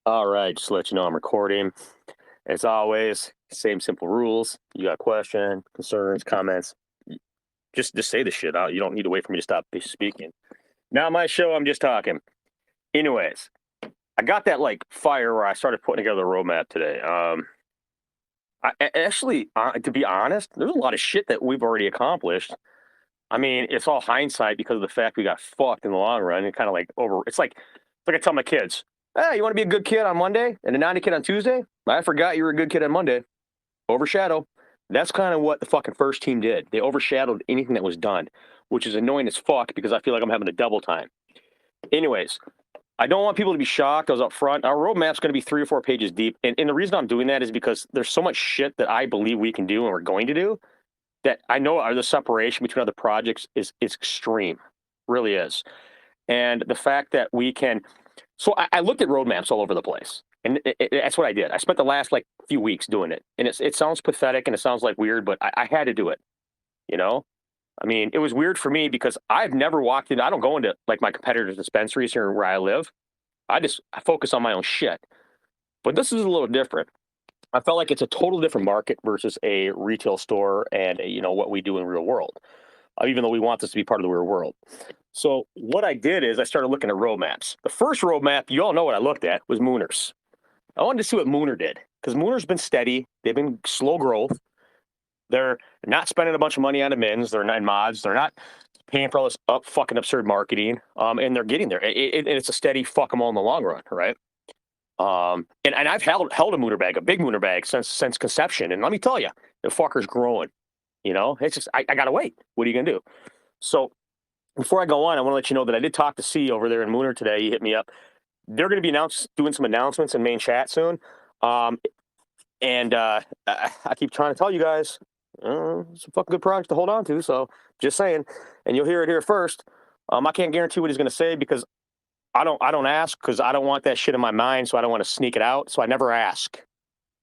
All right, just to let you know I'm recording. As always, same simple rules. You got question, concerns, comments, just say the shit out. You don't need to wait for me to stop speaking. Now my show, I'm just talking. Anyways, I got that like fire where I started putting together a roadmap today. Actually, to be honest, there's a lot of shit that we've already accomplished. I mean, it's all hindsight because of the fact we got fucked in the long run. And kind of like over. It's like I tell my kids, "Hey, you want to be a good kid on Monday and a naughty kid on Tuesday?" I forgot you were a good kid on Monday. Overshadow. That's kind of what the fucking first team did. They overshadowed anything that was done, which is annoying as fuck because I feel like I'm having a double time. Anyways, I don't want people to be shocked. I was up front. Our roadmap's going to be 3 or 4 pages deep. And the reason I'm doing that is because there's so much shit that I believe we can do and we're going to do that I know the separation between other projects is extreme, really is. And the fact that we can, so I looked at roadmaps all over the place, and that's what I did. I spent the last like few weeks doing it, and it sounds pathetic and it sounds like weird, but I had to do it. You know, I mean, it was weird for me because I've never walked in. I don't go into like my competitors' dispensaries here where I live. I focus on my own shit. But this is a little different. I felt like it's a total different market versus a retail store and what we do in real world. Even though we want this to be part of the real world. So what I did is I started looking at roadmaps. The first roadmap, you all know what I looked at, was Mooner's. I wanted to see what Mooner did because Mooner's been steady. They've been slow growth. They're not spending a bunch of money on admins. They're not in mods. They're not paying for all this fucking absurd marketing. And they're getting there. And it's a steady fuck them all in the long run, right? And I've held a Mooner bag, a big Mooner bag since conception. And let me tell you, the fucker's growing. It's just I gotta wait. What are you gonna do? So before I go on, I want to let you know that I did talk to C over there in Mooner today. He hit me up. They're going to be doing some announcements in main chat soon. And I keep trying to tell you guys, it's a fucking good project to hold on to. So just saying, and you'll hear it here first. I can't guarantee what he's going to say because I don't ask because I don't want that shit in my mind. So I don't want to sneak it out. So I never ask.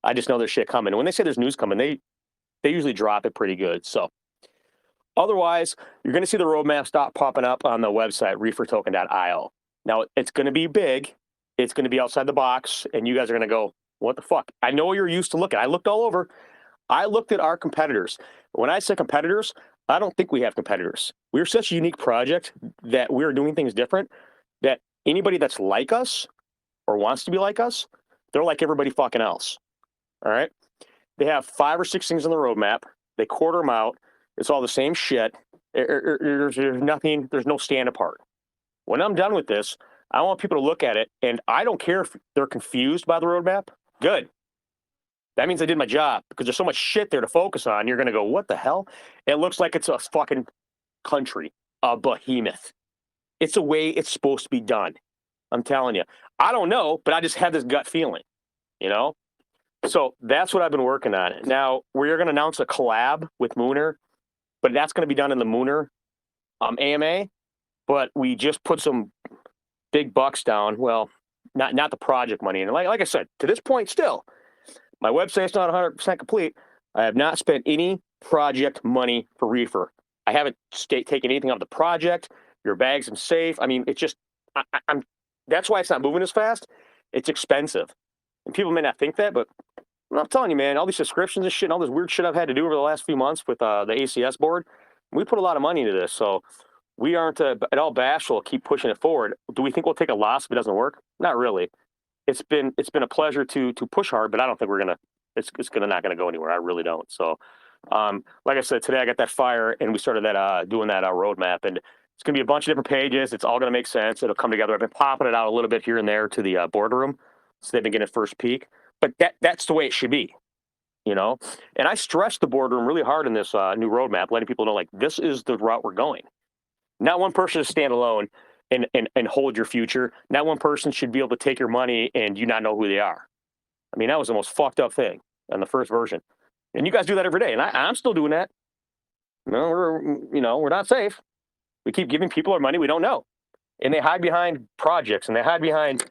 I just know there's shit coming. And when they say there's news coming, they usually drop it pretty good. So otherwise, you're going to see the roadmap stop popping up on the website, ReeferToken.io. Now, it's going to be big. It's going to be outside the box, and you guys are going to go, what the fuck? I know you're used to looking. I looked all over. I looked at our competitors. When I say competitors, I don't think we have competitors. We're such a unique project that we're doing things different, that anybody that's like us or wants to be like us, they're like everybody fucking else. All right? They have 5 or 6 things on the roadmap. They quarter them out. It's all the same shit. There's nothing, there's no stand apart. When I'm done with this, I want people to look at it, and I don't care if they're confused by the roadmap. Good. That means I did my job because there's so much shit there to focus on. You're going to go, what the hell? It looks like it's a fucking country, a behemoth. It's the way it's supposed to be done. I'm telling you. I don't know, but I just have this gut feeling, So that's what I've been working on. Now, we're going to announce a collab with Mooner, but that's going to be done in the Mooner AMA. But we just put some big bucks down. Well, not the project money. And like I said, to this point still, my website's not 100% complete. I have not spent any project money for Reefer. I haven't taken anything out of the project. Your bags are safe. I mean, it's just, I'm. That's why it's not moving as fast. It's expensive. And people may not think that, but I'm telling you, man, all these subscriptions and shit and all this weird shit I've had to do over the last few months with the ACS board, we put a lot of money into this. So we aren't at all bashful. Keep pushing it forward. Do we think we'll take a loss if it doesn't work? Not really. It's been a pleasure to push hard, but I don't think it's not gonna go anywhere. I really don't. So, like I said, today I got that fire and we started doing that roadmap, and it's gonna be a bunch of different pages. It's all gonna make sense. It'll come together. I've been popping it out a little bit here and there to the boardroom, so they've been getting first peek. But that's the way it should be, And I stressed the boardroom really hard in this new roadmap, letting people know like this is the route we're going. Not one person to stand alone and hold your future. Not one person should be able to take your money and you not know who they are. I mean, that was the most fucked up thing on the first version. And you guys do that every day, and I'm still doing that. We're not safe. We keep giving people our money we don't know, and they hide behind projects and they hide behind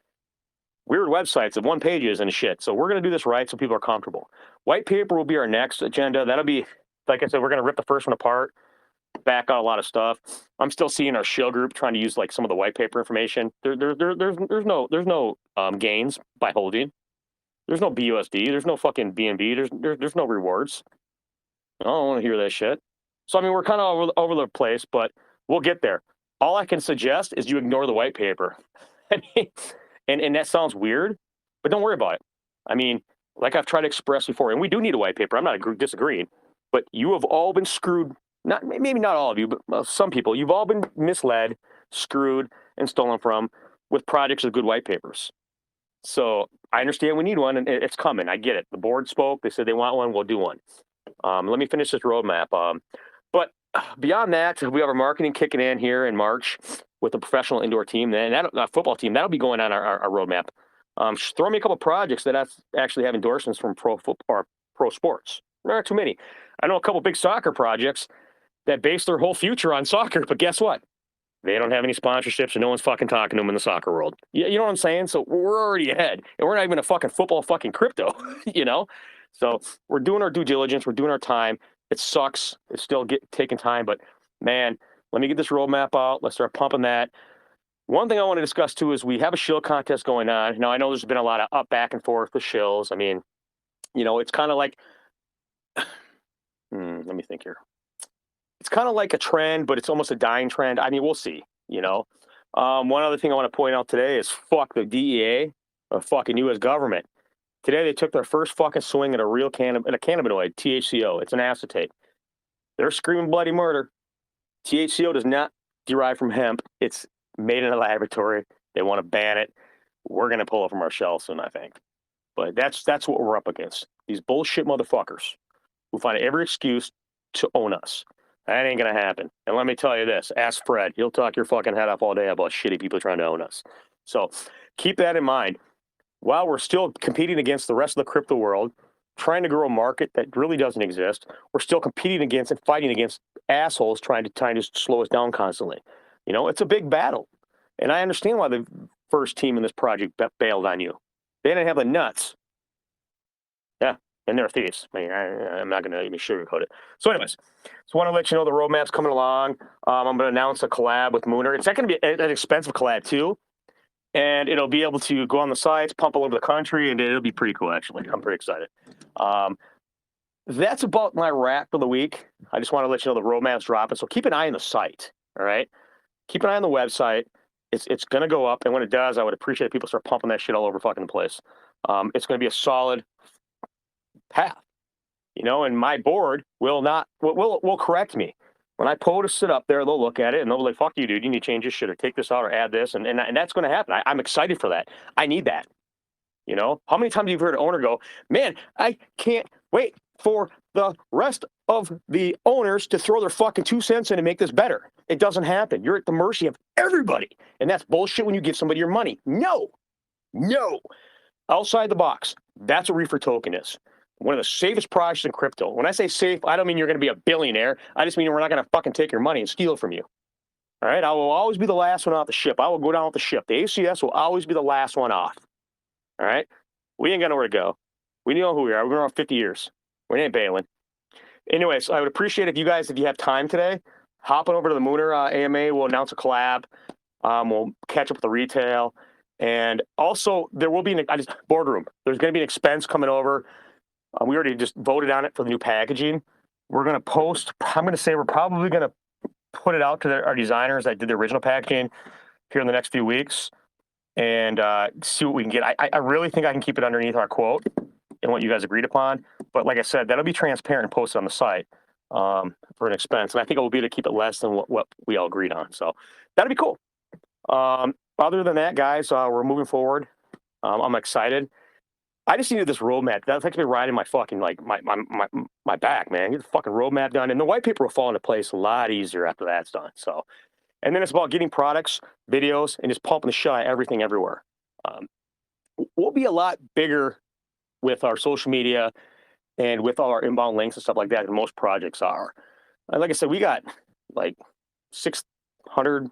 weird websites of one pages and shit. So we're going to do this right so people are comfortable. White paper will be our next agenda. That'll be, like I said, we're going to rip the first one apart. back out a lot of stuff. I'm still seeing our shill group trying to use like some of the white paper information. There's no gains by holding. There's no BUSD. There's no fucking BNB. There's no rewards. I don't want to hear that shit. So I mean, we're kind of over the place, but we'll get there. All I can suggest is you ignore the white paper. I mean, and that sounds weird, but don't worry about it. I mean, like I've tried to express before, and we do need a white paper. I'm not disagreeing, but you have all been screwed. Not maybe not all of you, but some people. You've all been misled, screwed, and stolen from with projects with good white papers. So I understand we need one, and it's coming. I get it. The board spoke. They said they want one. We'll do one. Let me finish this roadmap. But beyond that, we have our marketing kicking in here in March with a professional indoor team and that football team. That'll be going on our roadmap. Throw me a couple of projects that actually have endorsements from pro football or pro sports. There aren't too many. I know a couple big soccer projects that base their whole future on soccer, but guess what? They don't have any sponsorships and no one's fucking talking to them in the soccer world. You know what I'm saying? So we're already ahead and we're not even a fucking football fucking crypto, you know? So we're doing our due diligence. We're doing our time. It sucks. It's still taking time, but man, let me get this roadmap out. Let's start pumping that. One thing I want to discuss too is we have a shill contest going on. Now I know there's been a lot of back and forth with shills. I mean, you know, it's kind of like, let me think here. It's kind of like a trend, but it's almost a dying trend. I mean, we'll see, you know. One other thing I want to point out today is fuck the DEA, or fucking U.S. government. Today they took their first fucking swing at a real cannabinoid, THCO. It's an acetate. They're screaming bloody murder. THCO does not derive from hemp. It's made in a laboratory. They want to ban it. We're going to pull it from our shelves soon, I think. But that's what we're up against. These bullshit motherfuckers who find every excuse to own us. That ain't going to happen. And let me tell you this. Ask Fred. He'll talk your fucking head off all day about shitty people trying to own us. So keep that in mind. While we're still competing against the rest of the crypto world, trying to grow a market that really doesn't exist, we're still competing against and fighting against assholes trying to slow us down constantly. You know, it's a big battle. And I understand why the first team in this project bailed on you. They didn't have the nuts. Yeah, and they're thieves. I mean, I'm not going to even sugarcoat it. So anyways, just want to let you know the roadmap's coming along. I'm going to announce a collab with Mooner. It's not going to be an expensive collab, too. And it'll be able to go on the sites, pump all over the country, and it'll be pretty cool, actually. I'm pretty excited. That's about my wrap for the week. I just want to let you know the roadmap's dropping, so keep an eye on the site, all right? Keep an eye on the website. It's going to go up, and when it does, I would appreciate if people start pumping that shit all over fucking place. It's going to be a solid path, you know, and my board will correct me. When I post it up there, they'll look at it and they'll be like, fuck you, dude. You need to change this shit or take this out or add this. And that's going to happen. I'm excited for that. I need that. You know, how many times have you heard an owner go, man, I can't wait for the rest of the owners to throw their fucking 2 cents in and make this better. It doesn't happen. You're at the mercy of everybody. And that's bullshit when you give somebody your money. No. Outside the box. That's what ReeferToken is. One of the safest projects in crypto. When I say safe, I don't mean you're going to be a billionaire. I just mean we're not going to fucking take your money and steal it from you. All right? I will always be the last one off the ship. I will go down with the ship. The ACS will always be the last one off. All right? We ain't got nowhere to go. We know who we are. We've been around 50 years. We ain't bailing. Anyways, I would appreciate if you have time today, hop on over to the Mooner AMA. We'll announce a collab. We'll catch up with the retail. And also, there will be boardroom. There's going to be an expense coming over. We already just voted on it for the new packaging. We're going to post, I'm going to say we're probably going to put it out to our designers that did the original packaging here in the next few weeks and see what we can get. I really think I can keep it underneath our quote and what you guys agreed upon. But like I said, that'll be transparent and posted on the site for an expense. And I think it will be to keep it less than what we all agreed on. So that'll be cool. Other than that, guys, we're moving forward. I'm excited. I just needed this roadmap. That's like me riding my fucking my back, man. Get the fucking roadmap done, and the white paper will fall into place a lot easier after that's done. So, and then it's about getting products, videos, and just pumping the shit out of everything everywhere. We'll be a lot bigger with our social media and with all our inbound links and stuff like that than most projects are. And like I said, we got like 600,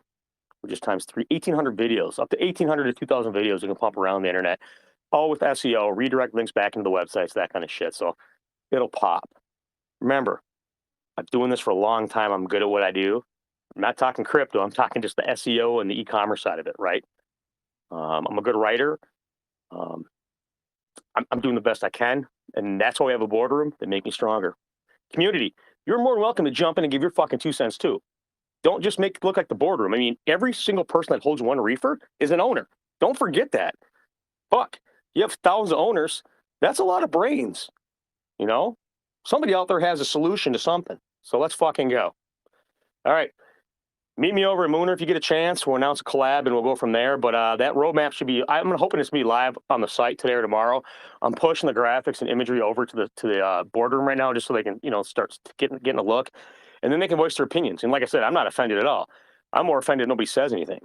or just times 3, 1,800 videos, up to 1,800 to 2,000 videos we can pump around the internet. All with SEO, redirect links back into the websites, that kind of shit. So it'll pop. Remember, I'm doing this for a long time. I'm good at what I do. I'm not talking crypto. I'm talking just the SEO and the e-commerce side of it, right? I'm a good writer. Um, I'm doing the best I can, and that's why we have a boardroom that make me stronger. Community, you're more than welcome to jump in and give your fucking 2 cents too. Don't just make it look like the boardroom. I mean, every single person that holds one reefer is an owner. Don't forget that. Fuck, you have thousands of owners. That's a lot of brains. You know, somebody out there has a solution to something. So let's fucking go. All right. Meet me over at Mooner if you get a chance. We'll announce a collab and we'll go from there. But that roadmap should be, I'm hoping it's going to be live on the site today or tomorrow. I'm pushing the graphics and imagery over to the boardroom right now just so they can, start getting a look. And then they can voice their opinions. And like I said, I'm not offended at all. I'm more offended nobody says anything.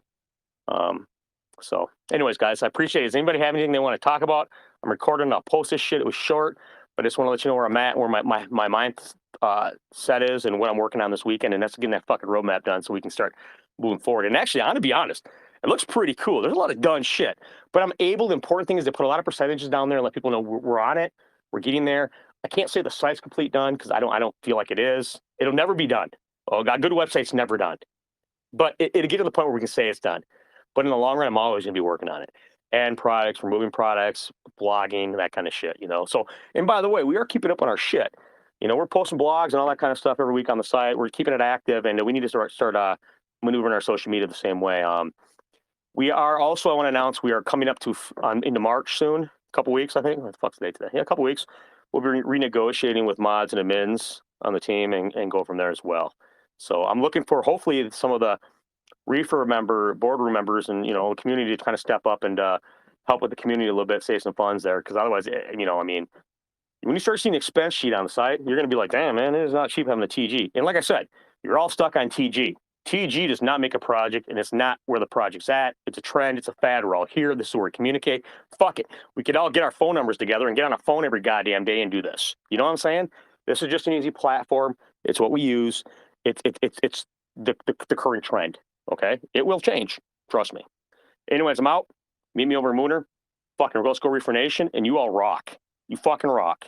So anyways, guys, I appreciate it. Does anybody have anything they want to talk about? I'm recording. I'll post this shit. It was short, but I just want to let you know where I'm at, where my mind set is and what I'm working on this weekend, and that's getting that fucking roadmap done so we can start moving forward. And actually, I'm going to be honest, it looks pretty cool. There's a lot of done shit, but I'm able, the important thing is to put a lot of percentages down there and let people know we're on it. We're getting there. I can't say the site's complete done because I don't feel like it is. It'll never be done. Oh, God, good website's never done. But it'll get to the point where we can say it's done. But in the long run, I'm always going to be working on it. And products, removing products, blogging, that kind of shit, So, and by the way, we are keeping up on our shit. We're posting blogs and all that kind of stuff every week on the site. We're keeping it active, and we need to start maneuvering our social media the same way. We are also, I want to announce, we are coming up to into March soon, a couple weeks, I think. What the fuck's the date today? Yeah, a couple weeks. We'll be renegotiating with mods and admins on the team and go from there as well. So I'm looking for, hopefully, some of the boardroom members and, the community to kind of step up and help with the community a little bit, save some funds there. Because otherwise, I mean, when you start seeing the expense sheet on the site, you're going to be like, damn, man, it is not cheap having a TG. And like I said, you're all stuck on TG. TG does not make a project, and it's not where the project's at. It's a trend. It's a fad. We're all here. This is where we communicate. Fuck it. We could all get our phone numbers together and get on a phone every goddamn day and do this. You know what I'm saying? This is just an easy platform. It's what we use. It's the current trend. Okay? It will change. Trust me. Anyways, I'm out. Meet me over at Mooner. Fucking let's go Reefer Nation, and you all rock. You fucking rock.